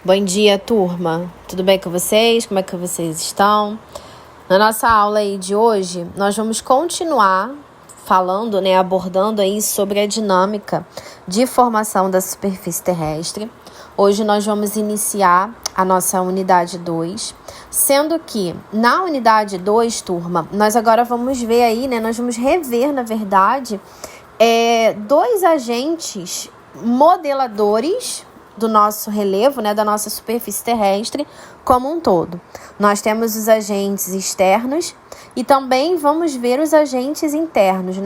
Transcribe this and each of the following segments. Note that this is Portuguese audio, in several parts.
Bom dia, turma. Tudo bem com vocês? Como é que vocês estão? Na nossa aula aí de hoje, nós vamos continuar falando, abordando aí sobre a dinâmica de formação da superfície terrestre. Hoje nós vamos iniciar a nossa unidade 2, sendo que na unidade 2, turma, nós agora vamos ver aí, nós vamos rever, na verdade, dois agentes modeladores do nosso relevo, da nossa superfície terrestre como um todo. Nós temos os agentes externos e também vamos ver os agentes internos,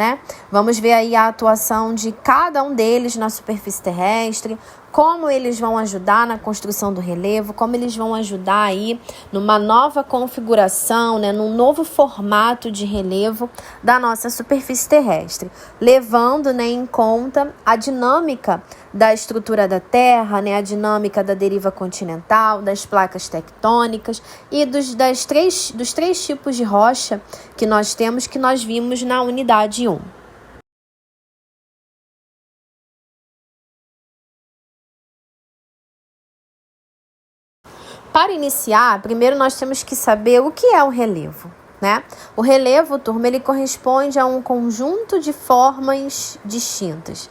Vamos ver aí a atuação de cada um deles na superfície terrestre, como eles vão ajudar na construção do relevo, como eles vão ajudar aí numa nova configuração, num novo formato de relevo da nossa superfície terrestre, levando, em conta a dinâmica da estrutura da Terra, a dinâmica da deriva continental, das placas tectônicas e dos três tipos de rocha que nós temos, que nós vimos na unidade 1. Para iniciar, primeiro nós temos que saber o que é o relevo, O relevo, turma, ele corresponde a um conjunto de formas distintas.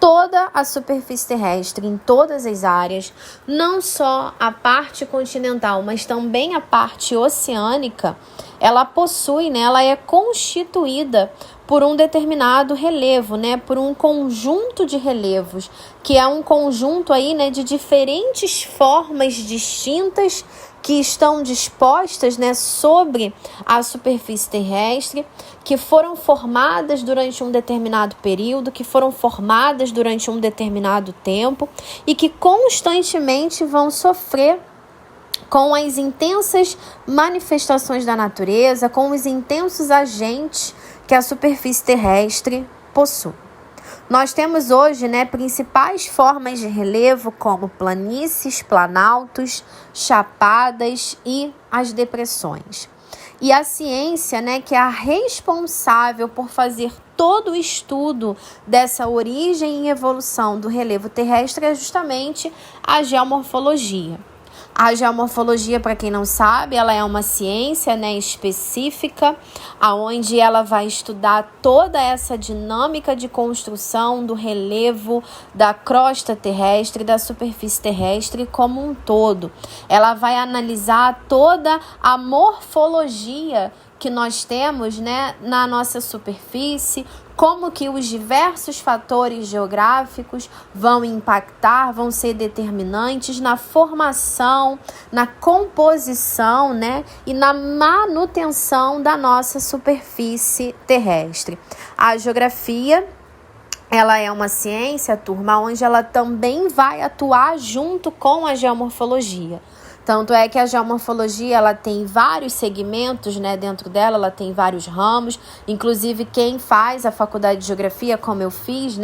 Toda a superfície terrestre, em todas as áreas, não só a parte continental, mas também a parte oceânica, ela possui, ela é constituída por um determinado relevo, por um conjunto de relevos, que é um conjunto aí, de diferentes formas distintas que estão dispostas, sobre a superfície terrestre, que foram formadas durante um determinado período, que foram formadas durante um determinado tempo e que constantemente vão sofrer com as intensas manifestações da natureza, com os intensos agentes que a superfície terrestre possui. Nós temos hoje, principais formas de relevo como planícies, planaltos, chapadas e as depressões. E a ciência, que é a responsável por fazer todo o estudo dessa origem e evolução do relevo terrestre é justamente a geomorfologia. A geomorfologia, para quem não sabe, ela é uma ciência, específica, onde ela vai estudar toda essa dinâmica de construção do relevo da crosta terrestre, da superfície terrestre como um todo. Ela vai analisar toda a morfologia que nós temos, na nossa superfície, como que os diversos fatores geográficos vão impactar, vão ser determinantes na formação, na composição, e na manutenção da nossa superfície terrestre. A geografia, ela é uma ciência, turma, onde ela também vai atuar junto com a geomorfologia. Tanto é que a geomorfologia, ela tem vários segmentos, dentro dela, ela tem vários ramos. Inclusive, quem faz a faculdade de geografia, como eu fiz,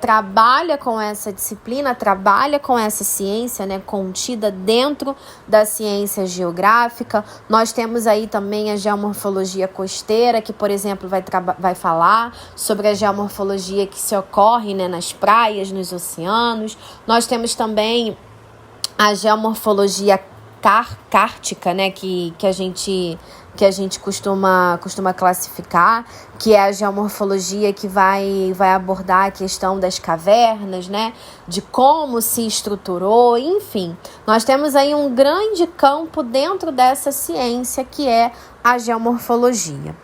trabalha com essa disciplina, trabalha com essa ciência, contida dentro da ciência geográfica. Nós temos aí também a geomorfologia costeira, que, por exemplo, vai falar sobre a geomorfologia que se ocorre, nas praias, nos oceanos. Nós temos também a geomorfologia kártica, que a gente costuma classificar, que é a geomorfologia que vai abordar a questão das cavernas, de como se estruturou, enfim. Nós temos aí um grande campo dentro dessa ciência que é a geomorfologia.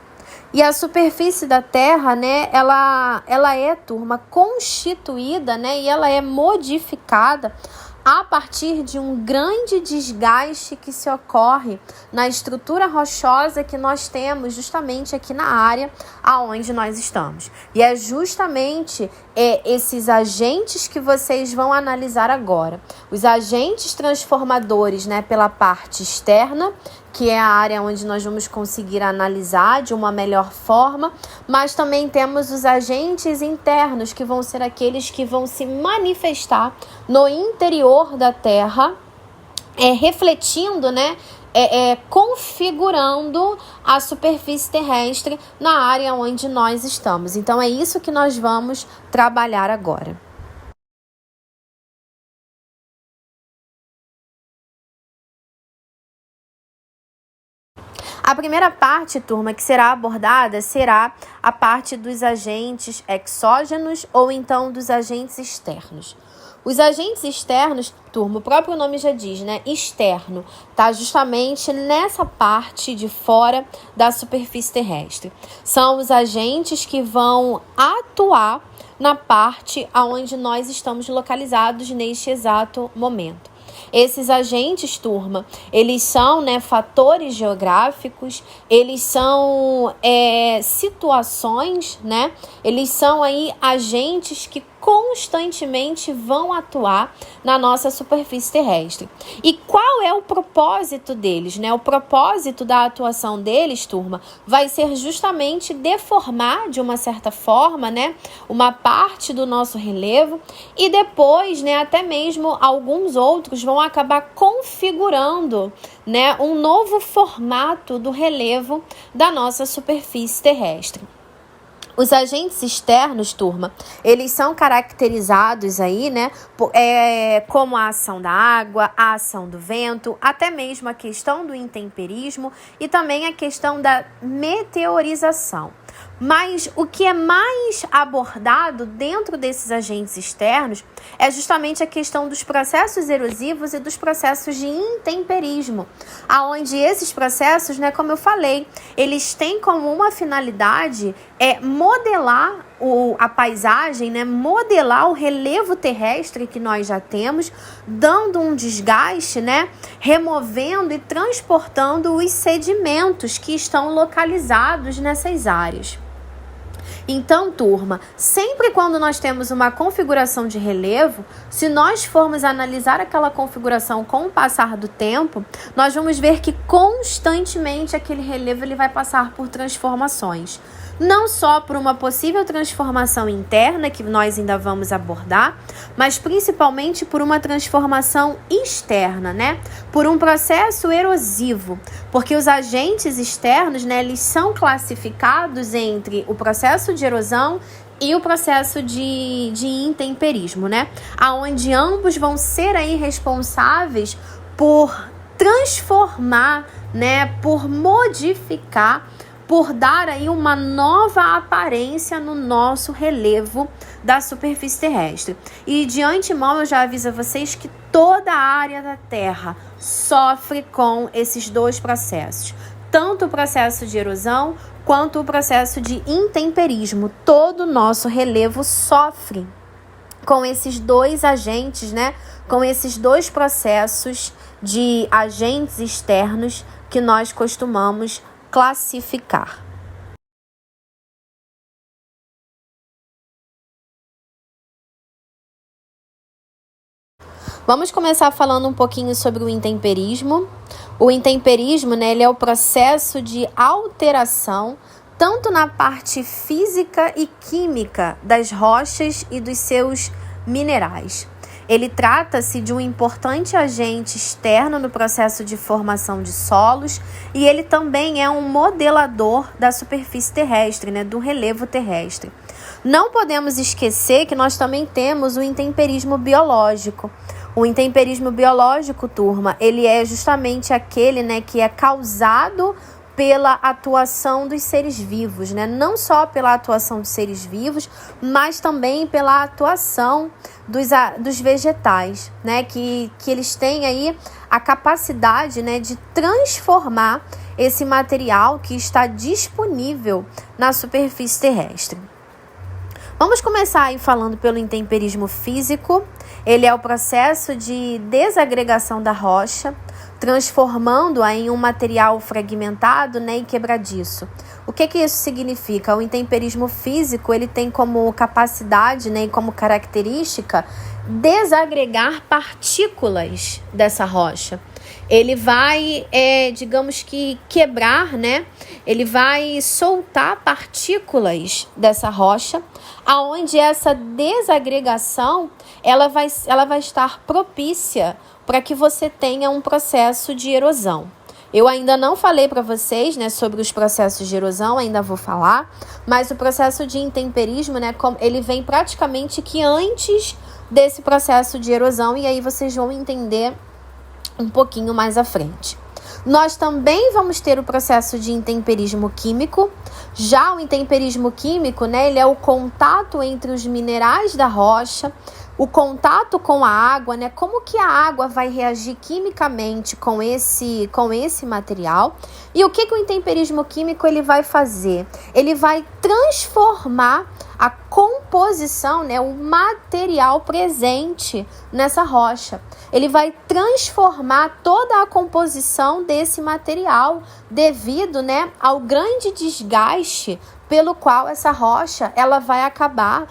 E a superfície da Terra, ela é, turma, constituída, e ela é modificada a partir de um grande desgaste que se ocorre na estrutura rochosa que nós temos justamente aqui na área aonde nós estamos. E é justamente esses agentes que vocês vão analisar agora. Os agentes transformadores, pela parte externa, que é a área onde nós vamos conseguir analisar de uma melhor forma, mas também temos os agentes internos, que vão ser aqueles que vão se manifestar no interior da Terra, refletindo, configurando a superfície terrestre na área onde nós estamos. Então, é isso que nós vamos trabalhar agora. A primeira parte, turma, que será abordada será a parte dos agentes exógenos ou então dos agentes externos. Os agentes externos, turma, o próprio nome já diz, né? Externo, tá justamente nessa parte de fora da superfície terrestre. São os agentes que vão atuar na parte onde nós estamos localizados neste exato momento. Esses agentes, turma, eles são, né, fatores geográficos, eles são situações, né? Eles são aí agentes que constantemente vão atuar na nossa superfície terrestre. E qual é o propósito deles, né? O propósito da atuação deles, turma, vai ser justamente deformar de uma certa forma, né, uma parte do nosso relevo e depois, né, até mesmo alguns outros vão acabar configurando, né, um novo formato do relevo da nossa superfície terrestre. Os agentes externos, turma, eles são caracterizados aí, né, como a ação da água, a ação do vento, até mesmo a questão do intemperismo e também a questão da meteorização. Mas o que é mais abordado dentro desses agentes externos é justamente a questão dos processos erosivos e dos processos de intemperismo, aonde esses processos, né, como eu falei, eles têm como uma finalidade modelar a paisagem, né, modelar o relevo terrestre que nós já temos, dando um desgaste, né, removendo e transportando os sedimentos que estão localizados nessas áreas. Então, turma, sempre quando nós temos uma configuração de relevo, se nós formos analisar aquela configuração com o passar do tempo, nós vamos ver que constantemente aquele relevo ele vai passar por transformações. Não só por uma possível transformação interna, que nós ainda vamos abordar, mas principalmente por uma transformação externa, né? Por um processo erosivo, porque os agentes externos, né, eles são classificados entre o processo de erosão e o processo de intemperismo, né? Aonde ambos vão ser aí responsáveis por transformar, né, por modificar, por dar aí uma nova aparência no nosso relevo da superfície terrestre. E de antemão eu já aviso a vocês que toda a área da Terra sofre com esses dois processos. Tanto o processo de erosão quanto o processo de intemperismo. Todo o nosso relevo sofre com esses dois agentes, né? Com esses dois processos de agentes externos que nós costumamos classificar. Vamos começar falando um pouquinho sobre o intemperismo. O intemperismo, né, ele é o processo de alteração tanto na parte física e química das rochas e dos seus minerais. Ele trata-se de um importante agente externo no processo de formação de solos e ele também é um modelador da superfície terrestre, né, do relevo terrestre. Não podemos esquecer que nós também temos o intemperismo biológico. O intemperismo biológico, turma, ele é justamente aquele, né, que é causado pela atuação dos seres vivos, né? Não só pela atuação dos seres vivos, mas também pela atuação dos vegetais, né? Que eles têm aí a capacidade, né, de transformar esse material que está disponível na superfície terrestre. Vamos começar aí falando pelo intemperismo físico. Ele é o processo de desagregação da rocha, transformando-a em um material fragmentado, né, e quebradiço. O que isso significa? O intemperismo físico ele tem como capacidade, né, e como característica desagregar partículas dessa rocha. Ele vai, digamos que, quebrar, né? Ele vai soltar partículas dessa rocha, aonde essa desagregação ela vai estar propícia para que você tenha um processo de erosão. Eu ainda não falei para vocês, né, sobre os processos de erosão, ainda vou falar, mas o processo de intemperismo, né, ele vem praticamente que antes desse processo de erosão, e aí vocês vão entender um pouquinho mais à frente. Nós também vamos ter o processo de intemperismo químico. Já o intemperismo químico, né, ele é o contato entre os minerais da rocha, o contato com a água, né, como que a água vai reagir quimicamente com esse material. E o que o intemperismo químico ele vai fazer? Ele vai transformar a composição, né, o material presente nessa rocha. Ele vai transformar toda a composição desse material devido, né, ao grande desgaste pelo qual essa rocha ela vai acabar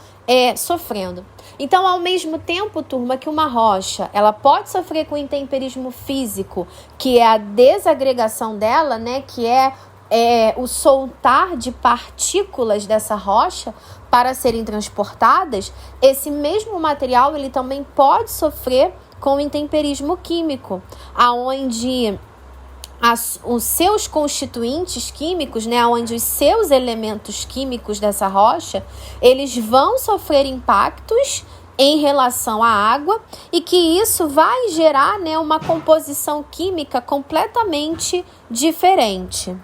sofrendo. Então, ao mesmo tempo, turma, que uma rocha ela pode sofrer com intemperismo físico, que é a desagregação dela, né, que é o soltar de partículas dessa rocha para serem transportadas, esse mesmo material ele também pode sofrer com intemperismo químico, aonde os seus constituintes químicos, né, onde os seus elementos químicos dessa rocha, eles vão sofrer impactos em relação à água e que isso vai gerar, né, uma composição química completamente diferente.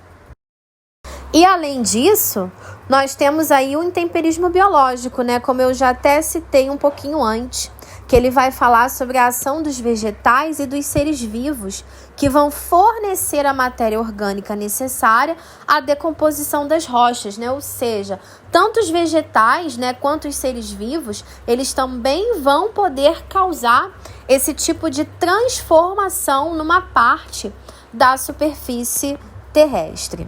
E além disso, nós temos aí o intemperismo biológico, né, como eu já até citei um pouquinho antes, que ele vai falar sobre a ação dos vegetais e dos seres vivos que vão fornecer a matéria orgânica necessária à decomposição das rochas, né? Ou seja, tanto os vegetais, né, quanto os seres vivos, eles também vão poder causar esse tipo de transformação numa parte da superfície terrestre.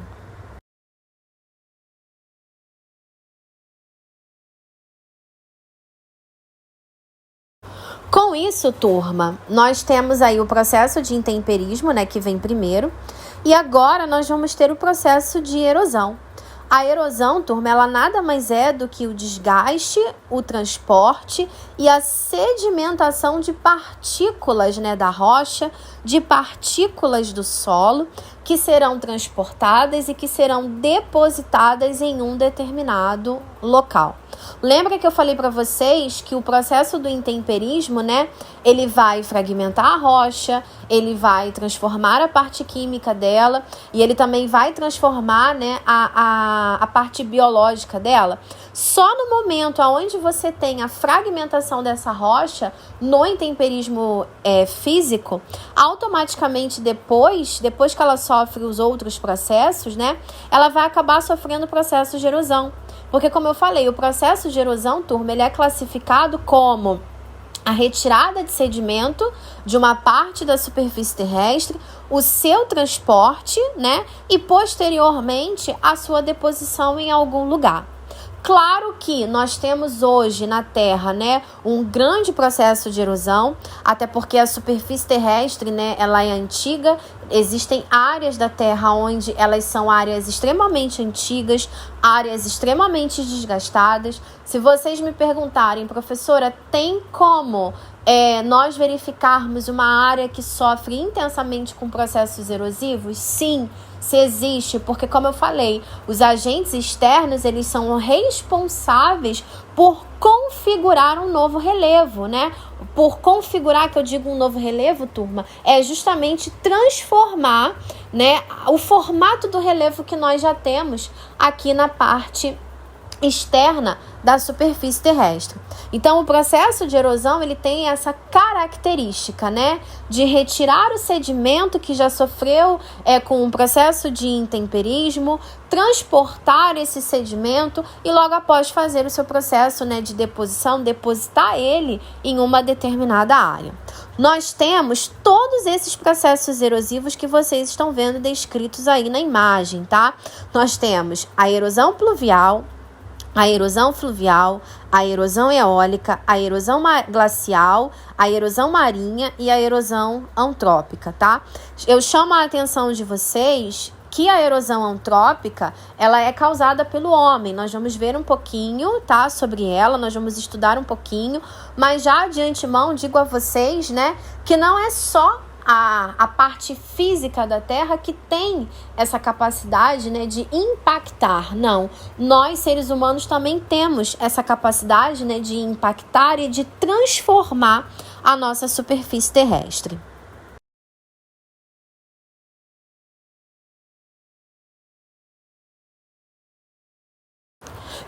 Com isso, turma, nós temos aí o processo de intemperismo, né, que vem primeiro, e agora nós vamos ter o processo de erosão. A erosão, turma, ela nada mais é do que o desgaste, o transporte e a sedimentação de partículas, né, da rocha, de partículas do solo, que serão transportadas e que serão depositadas em um determinado local. Lembra que eu falei para vocês que o processo do intemperismo, né, ele vai fragmentar a rocha, ele vai transformar a parte química dela e ele também vai transformar, né, a parte biológica dela. Só no momento onde você tem a fragmentação dessa rocha, no intemperismo físico, automaticamente depois que ela sofre os outros processos, né, ela vai acabar sofrendo o processo de erosão. Porque, como eu falei, o processo de erosão, turma, ele é classificado como a retirada de sedimento de uma parte da superfície terrestre, o seu transporte, né, e posteriormente a sua deposição em algum lugar. Claro que nós temos hoje na Terra, né, um grande processo de erosão, até porque a superfície terrestre, né, ela é antiga. Existem áreas da Terra onde elas são áreas extremamente antigas, áreas extremamente desgastadas. Se vocês me perguntarem, professora, tem como nós verificarmos uma área que sofre intensamente com processos erosivos? Sim, se existe, porque, como eu falei, os agentes externos, eles são responsáveis por configurar um novo relevo, né? Por configurar, que eu digo um novo relevo, turma, é justamente transformar, né, o formato do relevo que nós já temos aqui na parte externa da superfície terrestre. Então, o processo de erosão, ele tem essa característica, né, de retirar o sedimento que já sofreu com um processo de intemperismo, transportar esse sedimento e logo após fazer o seu processo, né, de deposição, depositar ele em uma determinada área. Nós temos todos esses processos erosivos que vocês estão vendo descritos aí na imagem, tá? Nós temos a erosão pluvial, a erosão fluvial, a erosão eólica, a erosão glacial, a erosão marinha e a erosão antrópica, tá? Eu chamo a atenção de vocês que a erosão antrópica, ela é causada pelo homem. Nós vamos ver um pouquinho, tá, sobre ela, nós vamos estudar um pouquinho, mas já de antemão digo a vocês, né, que não é só a parte física da Terra que tem essa capacidade, né, de impactar. Não, nós seres humanos também temos essa capacidade, né, de impactar e de transformar a nossa superfície terrestre.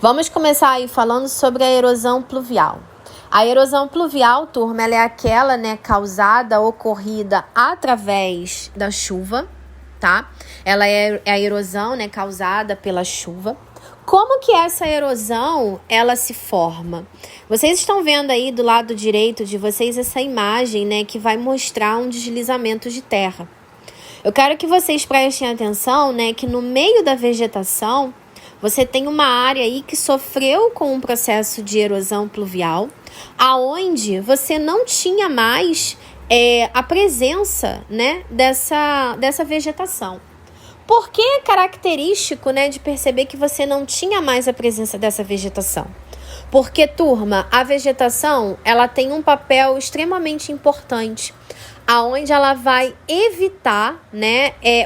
Vamos começar aí falando sobre a erosão pluvial. A erosão pluvial, turma, ela é aquela, causada, ocorrida através da chuva, tá? Ela é a erosão, causada pela chuva. Como que essa erosão, ela se forma? Vocês estão vendo aí do lado direito de vocês essa imagem, que vai mostrar um deslizamento de terra. Eu quero que vocês prestem atenção, que no meio da vegetação, você tem uma área aí que sofreu com um processo de erosão pluvial, aonde você não tinha mais a presença, dessa vegetação. Por que é característico, de perceber que você não tinha mais a presença dessa vegetação? Porque, turma, a vegetação, ela tem um papel extremamente importante, aonde ela vai evitar,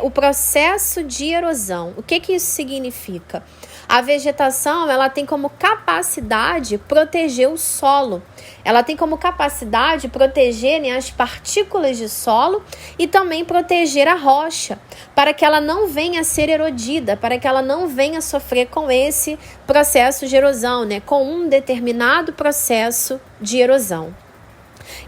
o processo de erosão. O que isso significa? A vegetação, ela tem como capacidade proteger o solo. Ela tem como capacidade proteger as partículas de solo e também proteger a rocha, para que ela não venha a ser erodida, para que ela não venha a sofrer com esse processo de erosão, com um determinado processo de erosão.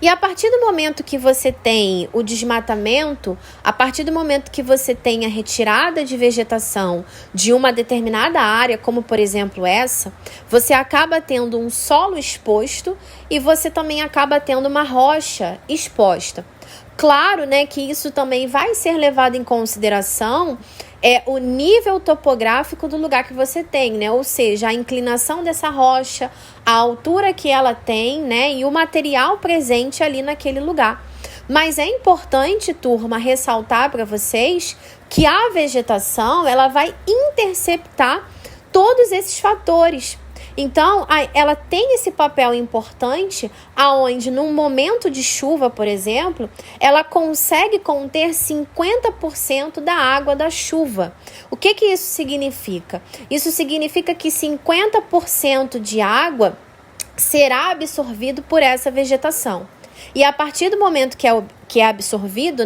E a partir do momento que você tem o desmatamento, a partir do momento que você tem a retirada de vegetação de uma determinada área, como por exemplo essa, você acaba tendo um solo exposto e você também acaba tendo uma rocha exposta. Claro, que isso também vai ser levado em consideração o nível topográfico do lugar que você tem, ou seja, a inclinação dessa rocha, a altura que ela tem, e o material presente ali naquele lugar. Mas é importante, turma, ressaltar para vocês que a vegetação, ela vai interceptar todos esses fatores. Então, ela tem esse papel importante, aonde num momento de chuva, por exemplo, ela consegue conter 50% da água da chuva. O que isso significa? Isso significa que 50% de água será absorvido por essa vegetação. E a partir do momento que é absorvido,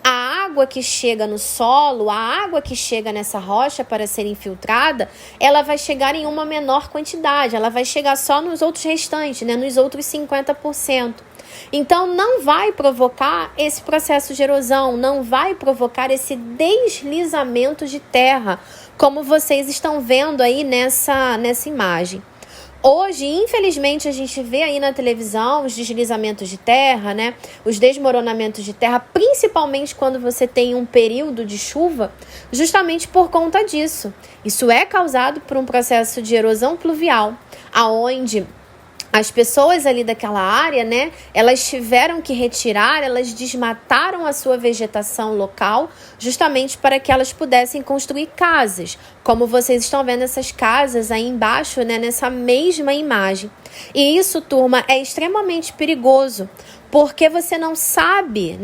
a água que chega no solo, a água que chega nessa rocha para ser infiltrada, ela vai chegar em uma menor quantidade, ela vai chegar só nos outros restantes, nos outros 50%. Então, não vai provocar esse processo de erosão, não vai provocar esse deslizamento de terra, como vocês estão vendo aí nessa imagem. Hoje, infelizmente, a gente vê aí na televisão os deslizamentos de terra, os desmoronamentos de terra, principalmente quando você tem um período de chuva, justamente por conta disso. Isso é causado por um processo de erosão pluvial, aonde as pessoas ali daquela área, elas tiveram que retirar, elas desmataram a sua vegetação local, justamente para que elas pudessem construir casas, como vocês estão vendo essas casas aí embaixo, nessa mesma imagem. E isso, turma, é extremamente perigoso, porque você não sabe,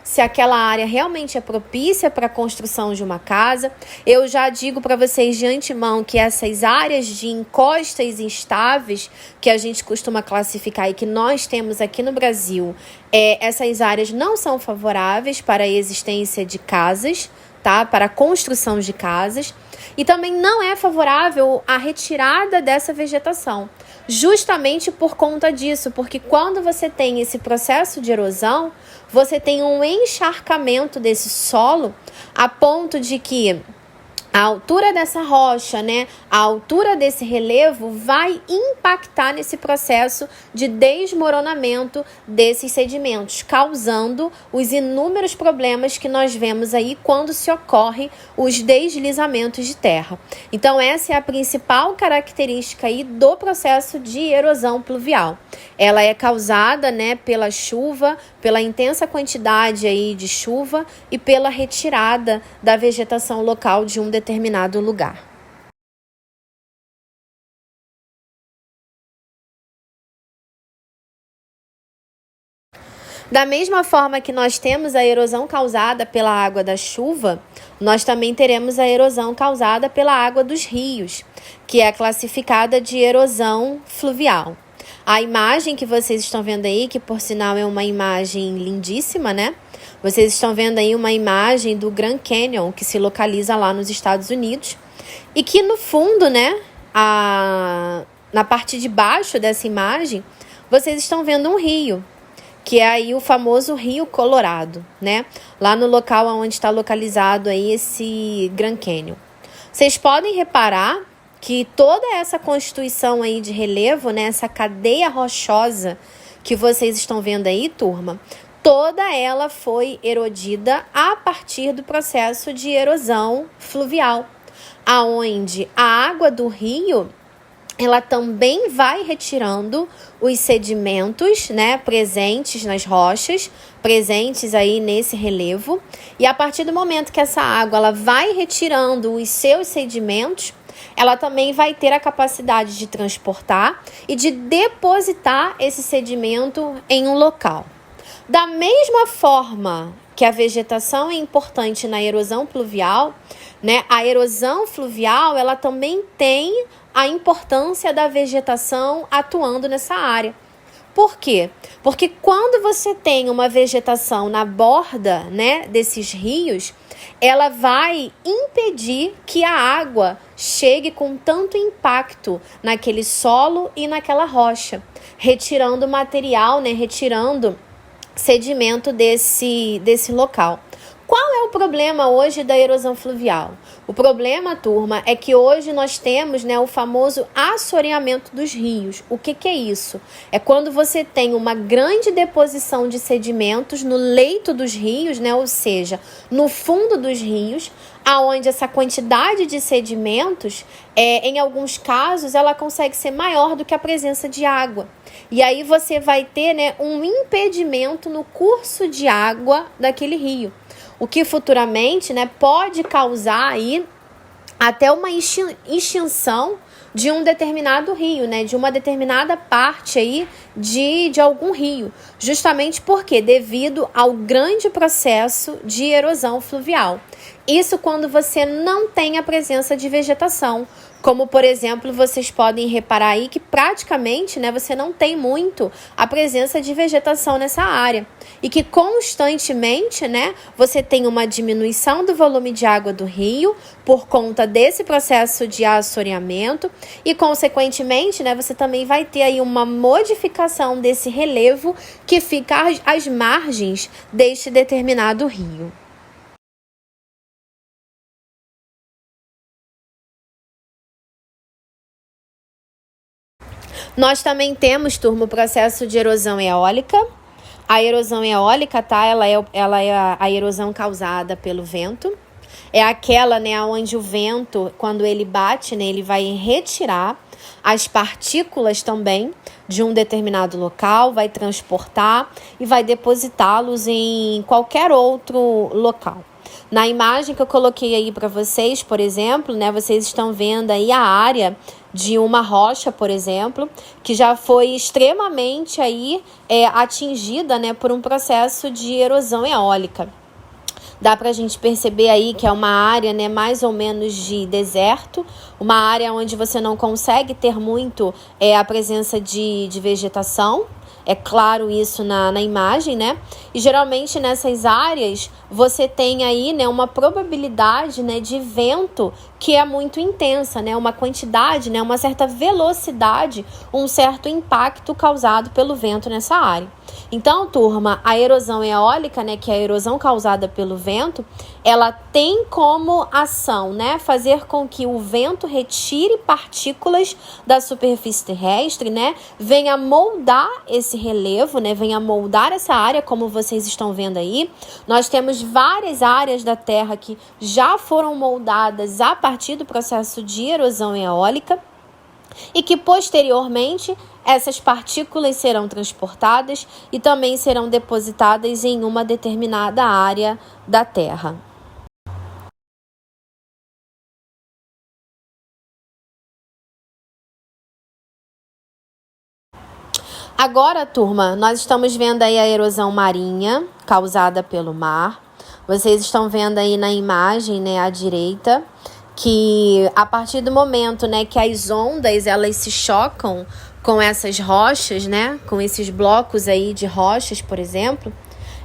se aquela área realmente é propícia para a construção de uma casa. Eu já digo para vocês de antemão que essas áreas de encostas instáveis, que a gente costuma classificar e que nós temos aqui no Brasil, essas áreas não são favoráveis para a existência de casas, tá? Para a construção de casas. E também não é favorável a retirada dessa vegetação, justamente por conta disso, porque quando você tem esse processo de erosão, você tem um encharcamento desse solo a ponto de que a altura dessa rocha, a altura desse relevo vai impactar nesse processo de desmoronamento desses sedimentos, causando os inúmeros problemas que nós vemos aí quando se ocorre os deslizamentos de terra. Então, essa é a principal característica aí do processo de erosão pluvial. Ela é causada, pela chuva, pela intensa quantidade aí de chuva e pela retirada da vegetação local de um determinado lugar. Da mesma forma que nós temos a erosão causada pela água da chuva, nós também teremos a erosão causada pela água dos rios, que é classificada de erosão fluvial. A imagem que vocês estão vendo aí, que por sinal é uma imagem lindíssima, Vocês estão vendo aí uma imagem do Grand Canyon, que se localiza lá nos Estados Unidos, e que no fundo, na parte de baixo dessa imagem, vocês estão vendo um rio, que é aí o famoso Rio Colorado, né? Lá no local onde está localizado aí esse Grand Canyon. Vocês podem reparar que toda essa constituição aí de relevo, né, essa cadeia rochosa que vocês estão vendo aí, turma, toda ela foi erodida a partir do processo de erosão fluvial, aonde a água do rio, ela também vai retirando os sedimentos, né, presentes nas rochas, presentes aí nesse relevo, e a partir do momento que essa água ela vai retirando os seus sedimentos, ela também vai ter a capacidade de transportar e de depositar esse sedimento em um local. Da mesma forma que a vegetação é importante na erosão pluvial, né, a erosão fluvial ela também tem a importância da vegetação atuando nessa área. Por quê? Porque quando você tem uma vegetação na borda, né, desses rios, ela vai impedir que a água chegue com tanto impacto naquele solo e naquela rocha, retirando material, né, retirando sedimento desse local. Qual é o problema hoje da erosão fluvial? O problema, turma, é que hoje nós temos, né, o famoso assoreamento dos rios. O que é isso? É quando você tem uma grande deposição de sedimentos no leito dos rios, né, ou seja, no fundo dos rios, aonde essa quantidade de sedimentos, em alguns casos, ela consegue ser maior do que a presença de água. E aí você vai ter, né, um impedimento no curso de água daquele rio. O que futuramente, né, pode causar aí até uma extinção de um determinado rio, né, de uma determinada parte aí de algum rio, justamente porque devido ao grande processo de erosão fluvial. Isso quando você não tem a presença de vegetação, como por exemplo, vocês podem reparar aí que praticamente, né, você não tem muito a presença de vegetação nessa área e que constantemente, né, você tem uma diminuição do volume de água do rio por conta desse processo de assoreamento e consequentemente, né, você também vai ter aí uma modificação desse relevo que fica às margens deste determinado rio. Nós também temos, turma, o processo de erosão eólica. A erosão eólica, tá? Ela é a erosão causada pelo vento. É aquela, né, onde o vento, quando ele bate, né, ele vai retirar as partículas também de um determinado local, vai transportar e vai depositá-los em qualquer outro local. Na imagem que eu coloquei aí para vocês, por exemplo, né, vocês estão vendo aí a área de uma rocha, por exemplo, que já foi extremamente aí, atingida, né, por um processo de erosão eólica. Dá para a gente perceber aí que é uma área, né, mais ou menos de deserto, uma área onde você não consegue ter muito a presença de vegetação. É claro isso na imagem, né? E geralmente nessas áreas você tem aí, né, uma probabilidade, né, de vento que é muito intensa, né? Uma quantidade, né, uma certa velocidade, um certo impacto causado pelo vento nessa área. Então, turma, a erosão eólica, né, que é a erosão causada pelo vento, ela tem como ação, né, fazer com que o vento retire partículas da superfície terrestre, né, venha moldar esse relevo, né, venha moldar essa área, como vocês estão vendo aí. Nós temos várias áreas da Terra que já foram moldadas a partir do processo de erosão eólica e que posteriormente essas partículas serão transportadas e também serão depositadas em uma determinada área da Terra. Agora, turma, nós estamos vendo aí a erosão marinha causada pelo mar. Vocês estão vendo aí na imagem, né, à direita, que a partir do momento, né, que as ondas elas se chocam com essas rochas, né, com esses blocos aí de rochas, por exemplo,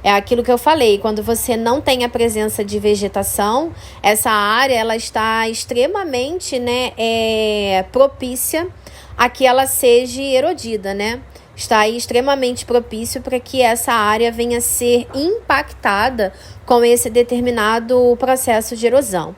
É aquilo que eu falei, quando você não tem a presença de vegetação, essa área ela está extremamente, né, propícia a que ela seja erodida, né? Está aí extremamente propício para que essa área venha a ser impactada com esse determinado processo de erosão.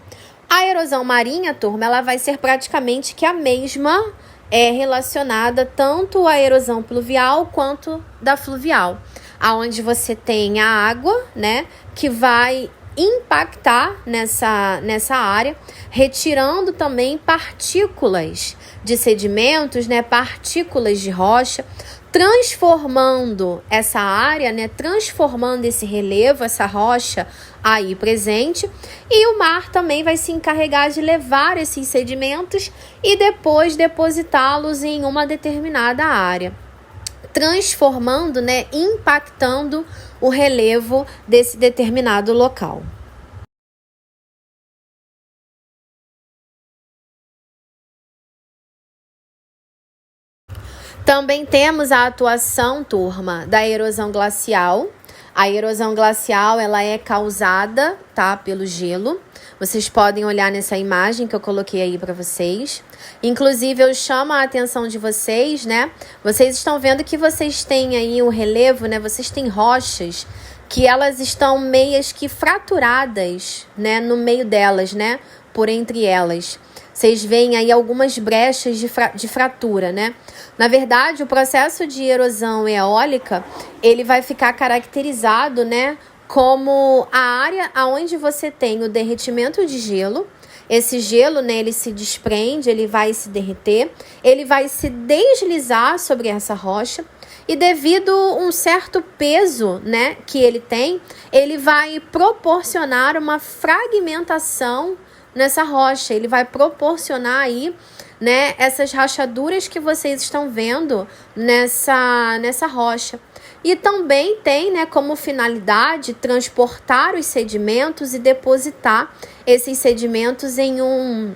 A erosão marinha, turma, ela vai ser praticamente que a mesma relacionada tanto à erosão pluvial quanto da fluvial, aonde você tem a água, né, que vai impactar nessa área, retirando também partículas de sedimentos, né, partículas de rocha, transformando essa área, né, transformando esse relevo, essa rocha aí presente, e o mar também vai se encarregar de levar esses sedimentos e depois depositá-los em uma determinada área, transformando, né, impactando o relevo desse determinado local. Também temos a atuação, turma, da erosão glacial. A erosão glacial, ela é causada, tá, pelo gelo. Vocês podem olhar nessa imagem que eu coloquei aí para vocês. Inclusive, eu chamo a atenção de vocês, né? Vocês estão vendo que vocês têm aí um relevo, né? Vocês têm rochas que elas estão meias que fraturadas, né? No meio delas, né? Por entre elas. Vocês veem aí algumas brechas de fratura, né? Na verdade, o processo de erosão eólica, ele vai ficar caracterizado, né, como a área onde você tem o derretimento de gelo. Esse gelo, né, ele se desprende, ele vai se derreter, ele vai se deslizar sobre essa rocha e devido a um certo peso, né, que ele tem, ele vai proporcionar uma fragmentação nessa rocha, ele vai proporcionar aí, né, essas rachaduras que vocês estão vendo nessa rocha. E também tem, né, como finalidade transportar os sedimentos e depositar esses sedimentos em um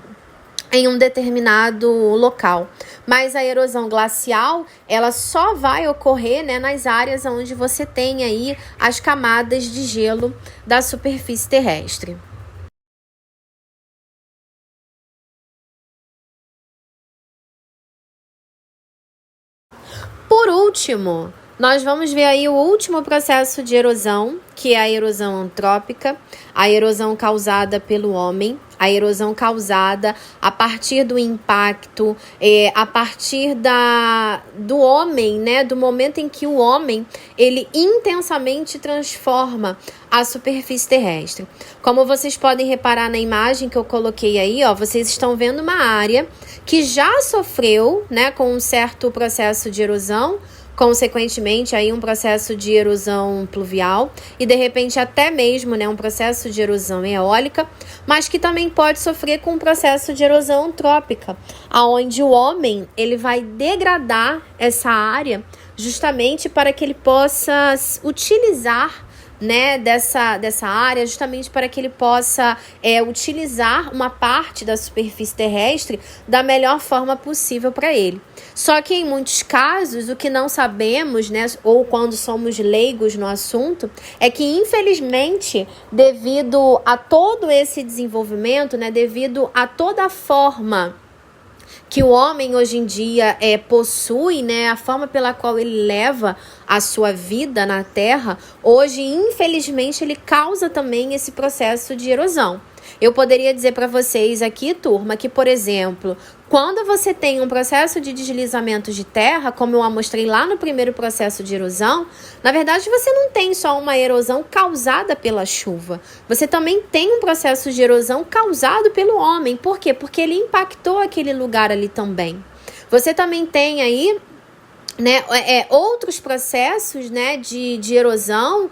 determinado local. Mas a erosão glacial, ela só vai ocorrer, né, nas áreas onde você tem aí as camadas de gelo da superfície terrestre. Por último, nós vamos ver aí o último processo de erosão, que é a erosão antrópica, a erosão causada pelo homem, a erosão causada a partir do impacto, a partir do homem, né, do momento em que o homem, ele intensamente transforma a superfície terrestre. Como vocês podem reparar na imagem que eu coloquei aí, ó, vocês estão vendo uma área que já sofreu, né, com um certo processo de erosão, consequentemente aí um processo de erosão pluvial e de repente até mesmo, né, um processo de erosão eólica, mas que também pode sofrer com um processo de erosão antrópica, aonde o homem ele vai degradar essa área justamente para que ele possa utilizar, né, dessa área, justamente para que ele possa utilizar uma parte da superfície terrestre da melhor forma possível para ele. Só que em muitos casos, o que não sabemos, né, ou quando somos leigos no assunto, é que infelizmente, devido a todo esse desenvolvimento, né, devido a toda a forma que o homem hoje em dia possui, né, a forma pela qual ele leva a sua vida na Terra, hoje, infelizmente, ele causa também esse processo de erosão. Eu poderia dizer para vocês aqui, turma, que, por exemplo, quando você tem um processo de deslizamento de terra, como eu mostrei lá no primeiro processo de erosão, na verdade você não tem só uma erosão causada pela chuva. Você também tem um processo de erosão causado pelo homem. Por quê? Porque ele impactou aquele lugar ali também. Você também tem aí, né, outros processos, né, de erosão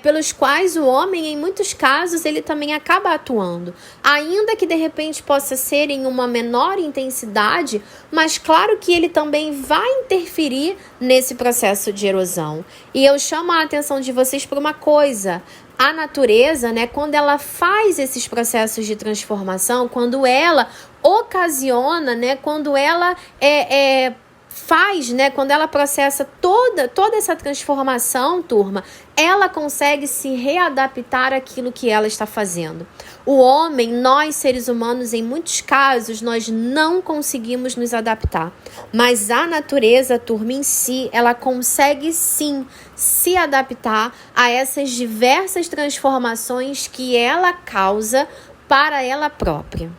pelos quais o homem, em muitos casos, ele também acaba atuando. Ainda que de repente possa ser em uma menor intensidade, mas claro que ele também vai interferir nesse processo de erosão. E eu chamo a atenção de vocês por uma coisa. A natureza, né, quando ela faz esses processos de transformação, quando ela ocasiona, né, quando ela faz, né, quando ela processa toda essa transformação, turma, ela consegue se readaptar àquilo que ela está fazendo. O homem, nós seres humanos, em muitos casos, nós não conseguimos nos adaptar. Mas a natureza, turma, em si, ela consegue sim se adaptar a essas diversas transformações que ela causa para ela própria.